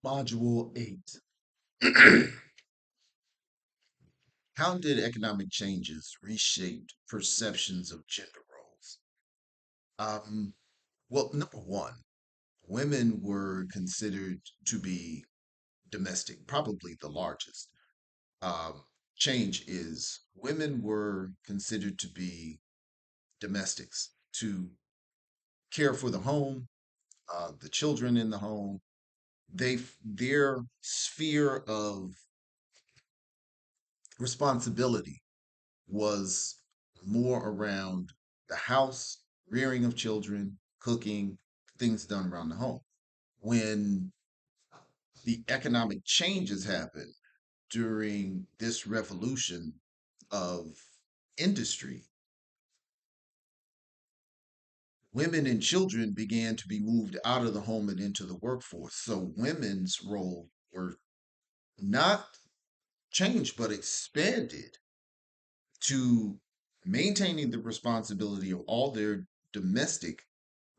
Module 8. How did economic changes reshape perceptions of gender roles? Um, well, number one, women were considered to be domestic, probably the largest. Um, Change is women were considered to be domestics, to care for the home, the children in the home. Their sphere of responsibility was more around the house, rearing of children, cooking, things done around the home. When the economic changes happened during this revolution of industry, women and children began to be moved out of the home and into the workforce. So women's role were not changed, but expanded to maintaining the responsibility of all their domestic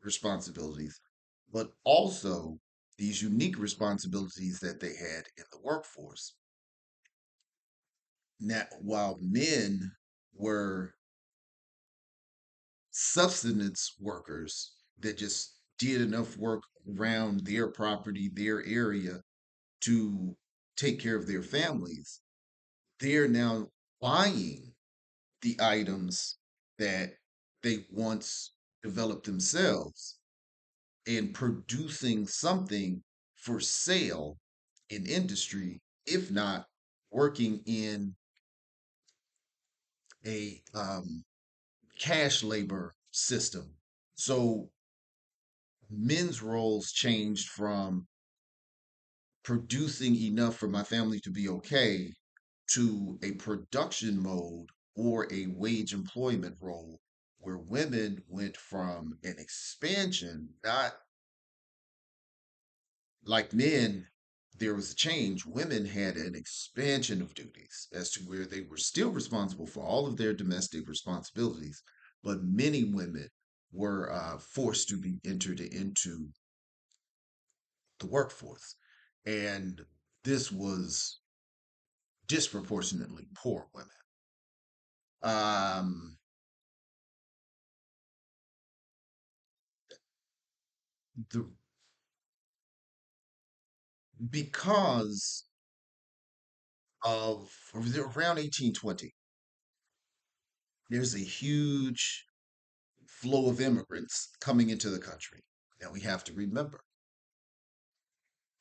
responsibilities, but also these unique responsibilities that they had in the workforce. Now, while men were subsistence workers that just did enough work around their property, their area to take care of their families, they're now buying the items that they once developed themselves and producing something for sale in industry, if not working in a cash labor system. So men's roles changed from producing enough for my family to be okay to a production mode or a wage employment role where women went from an expansion, not like men, there was a change. Women had an expansion of duties as to where they were still responsible for all of their domestic responsibilities, but many women were forced to be entered into the workforce. And this was disproportionately poor women. Um, the Because of around 1820, there's a huge flow of immigrants coming into the country. Now we have to remember,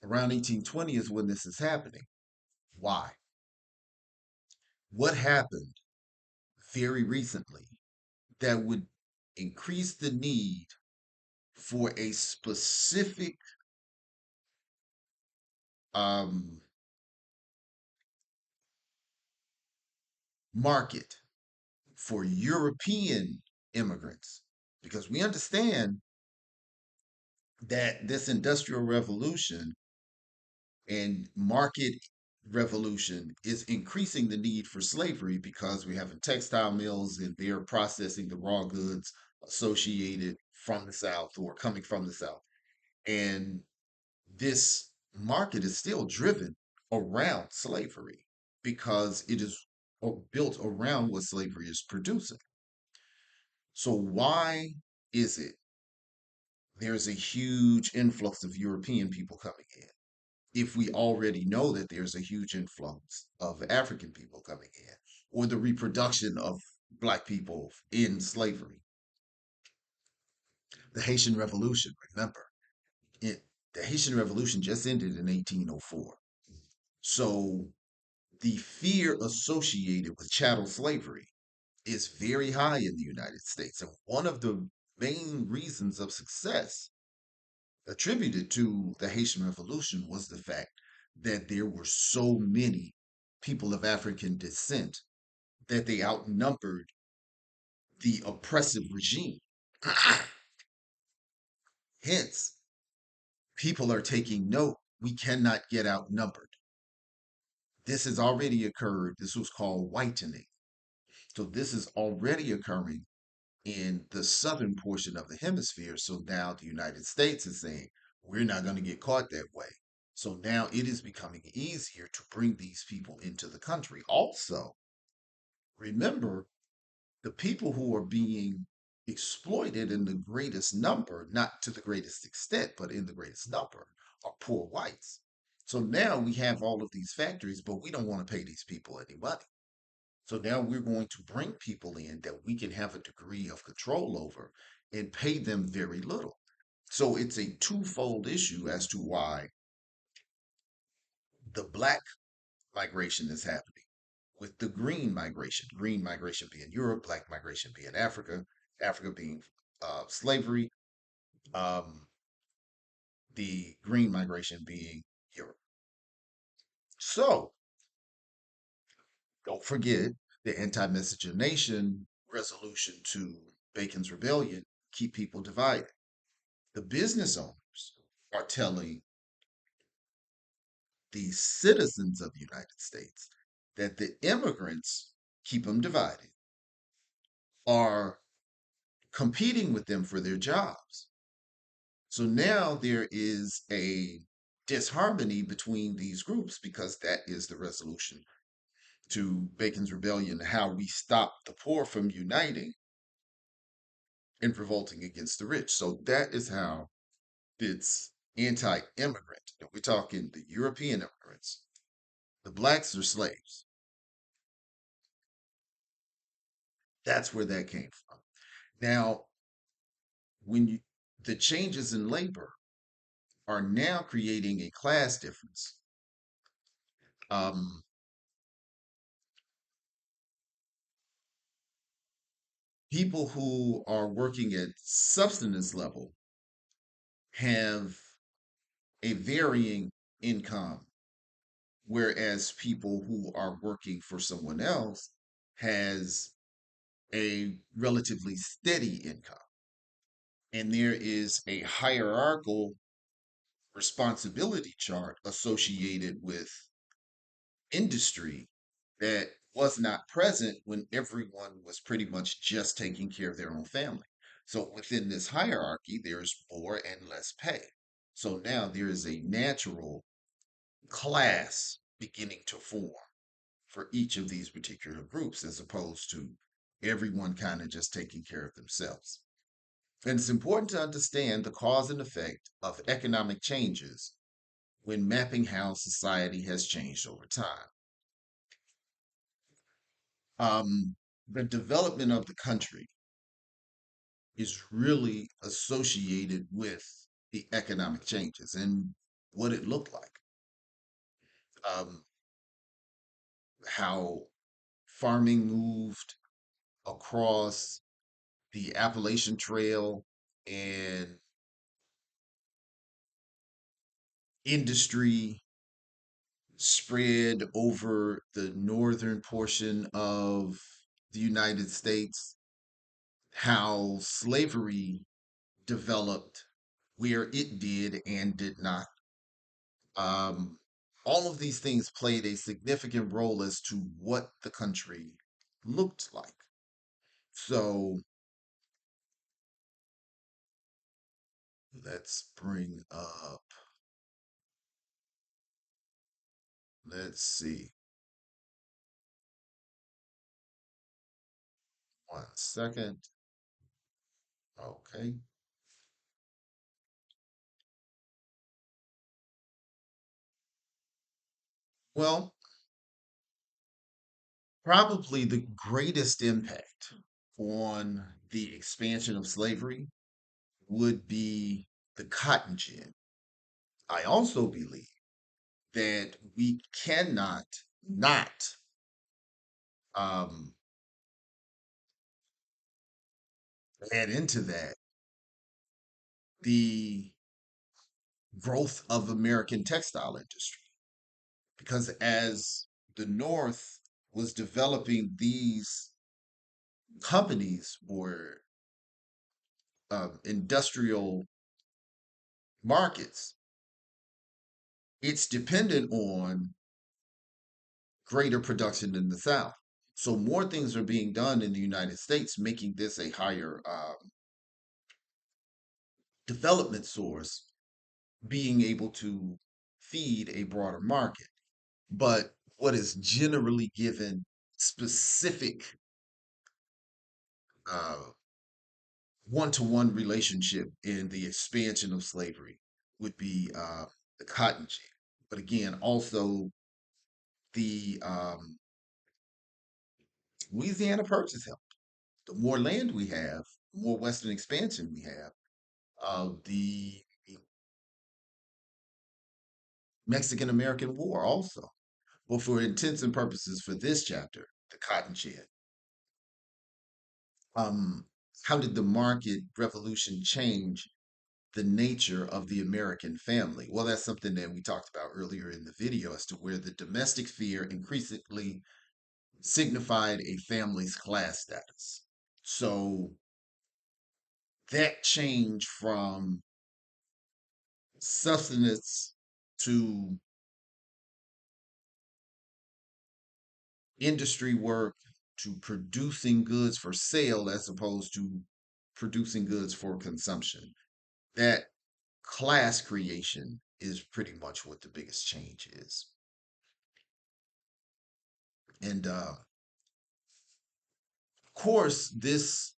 around 1820 is when this is happening. Why? What happened very recently that would increase the need for a specific um, market for European immigrants? Because we understand that this industrial revolution and market revolution is increasing the need for slavery because we have textile mills and they're processing the raw goods associated from the South or coming from the South. And this market is still driven around slavery because it is built around what slavery is producing. So, why is it there's a huge influx of European people coming in if we already know that there's a huge influx of African people coming in, or the reproduction of Black people in slavery? The Haitian Revolution, remember, it, the Haitian Revolution just ended in 1804. So the fear associated with chattel slavery is very high in the United States. And one of the main reasons of success attributed to the Haitian Revolution was the fact that there were so many people of African descent that they outnumbered the oppressive regime. Hence, people are taking note we cannot get outnumbered. This has already occurred. This was called whitening. So, this is already occurring in the southern portion of the hemisphere. So, now the United States is saying, we're not going to get caught that way. So now it is becoming easier to bring these people into the country. Also, remember the people who are being exploited in the greatest number, not to the greatest extent, but in the greatest number, are poor whites. So now we have all of these factories, but we don't want to pay these people any money. So now we're going to bring people in that we can have a degree of control over and pay them very little. So it's a twofold issue as to why the black migration is happening with the green migration being Europe, black migration being Africa, Africa being slavery, um, the green migration being Europe. So don't forget the anti-miscegenation resolution to Bacon's Rebellion, keep people divided. The business owners are telling the citizens of the United States that the immigrants keep them divided, are competing with them for their jobs. So now there is a disharmony between these groups because that is the resolution to Bacon's Rebellion, how we stop the poor from uniting and revolting against the rich. So that is how it's anti-immigrant. And we're talking the European immigrants. The blacks are slaves. That's where that came from. Now, when you the changes in labor are now creating a class difference. Um, People who are working at subsistence level have a varying income, whereas people who are working for someone else has a relatively steady income. And there is a hierarchical responsibility chart associated with industry that was not present when everyone was pretty much just taking care of their own family. So within this hierarchy, there's more and less pay. So now there is a natural class beginning to form for each of these particular groups, as opposed to everyone kind of just taking care of themselves. And it's important to understand the cause and effect of economic changes when mapping how society has changed over time. The development of the country is really associated with the economic changes and what it looked like. Um, how farming moved across the Appalachian Trail and industry spread over the northern portion of the United States, how slavery developed where it did and did not. Um, all of these things played a significant role as to what the country looked like. So let's bring up, let's see, one second. Okay. Well, probably the greatest impact on the expansion of slavery would be the cotton gin. I also believe that we cannot not um, add into that the growth of American textile industry. Because as the North was developing these companies or industrial markets, it's dependent on greater production in the South. So more things are being done in the United States, making this a higher development source, being able to feed a broader market. But what is generally given specific one-to-one relationship in the expansion of slavery would be the cotton gin. But again, also the Louisiana Purchase help. The more land we have, the more Western expansion we have. The Mexican American War also. Well, for intents and purposes for this chapter, the cotton gin. Um, how did the market revolution change the nature of the American family? Well, that's something that we talked about earlier in the video as to where the domestic sphere increasingly signified a family's class status. So that change from sustenance to industry work to producing goods for sale as opposed to producing goods for consumption. That class creation is pretty much what the biggest change is. And of course, this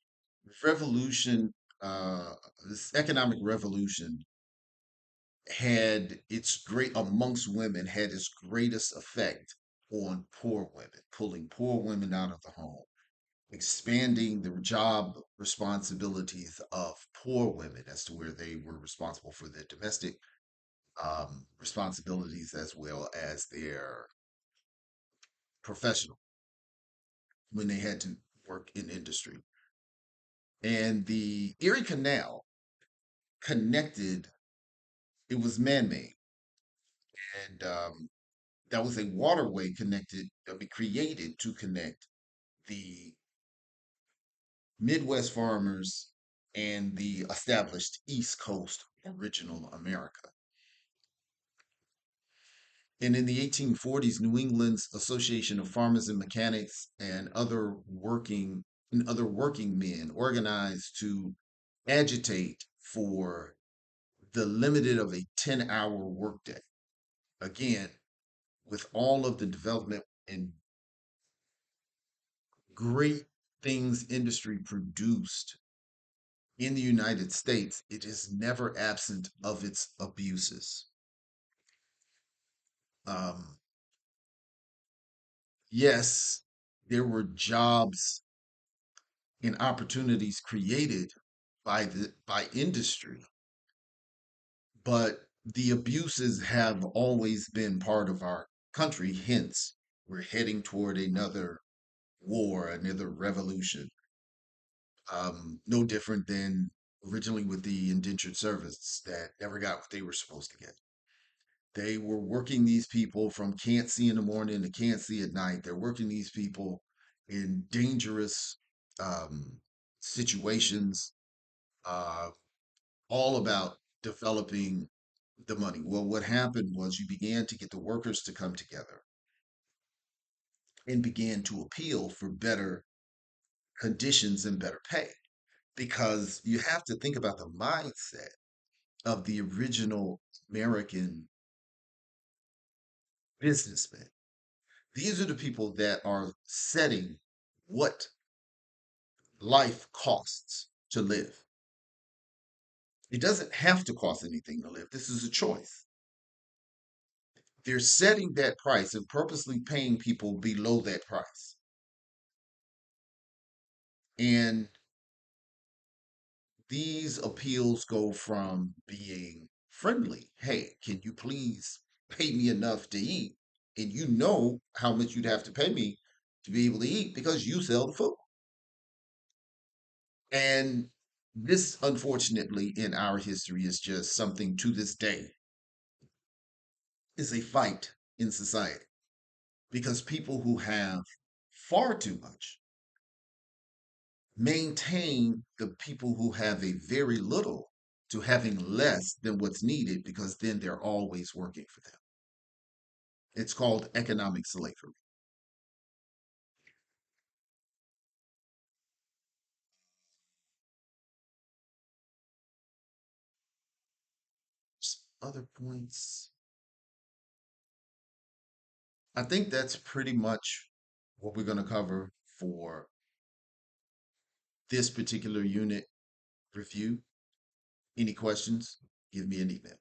revolution, this economic revolution, had its great amongst women had its greatest effect on poor women, pulling poor women out of the home, expanding the job responsibilities of poor women as to where they were responsible for their domestic responsibilities as well as their professional when they had to work in industry. And the Erie Canal connected, it was man made. And that was a waterway connected, created to connect the Midwest farmers and the established East Coast original America. And in the 1840s, New England's Association of Farmers and Mechanics and other working men organized to agitate for the limited of a 10-hour workday. Again, with all of the development and great things industry produced in the United States, it is never absent of its abuses. Um, yes, there were jobs and opportunities created by industry, but the abuses have always been part of our country. Hence, we're heading toward another war, another revolution. No different than originally with the indentured servants that never got what they were supposed to get. They were working these people from can't see in the morning to can't see at night. They're working these people in dangerous um, situations, uh, all about developing the money. Well, what happened was you began to get the workers to come together and began to appeal for better conditions and better pay. Because you have to think about the mindset of the original American businessmen. These are the people that are setting what life costs to live. It doesn't have to cost anything to live. This is a choice. They're setting that price and purposely paying people below that price. And these appeals go from being friendly. Hey, can you please pay me enough to eat? And you know how much you'd have to pay me to be able to eat because you sell the food. And this, unfortunately, in our history is just something to this day is a fight in society because people who have far too much maintain the people who have a very little to having less than what's needed because then they're always working for them. It's called economic slavery. Other points. I think that's pretty much what we're going to cover for this particular unit review. Any questions? Give me an email.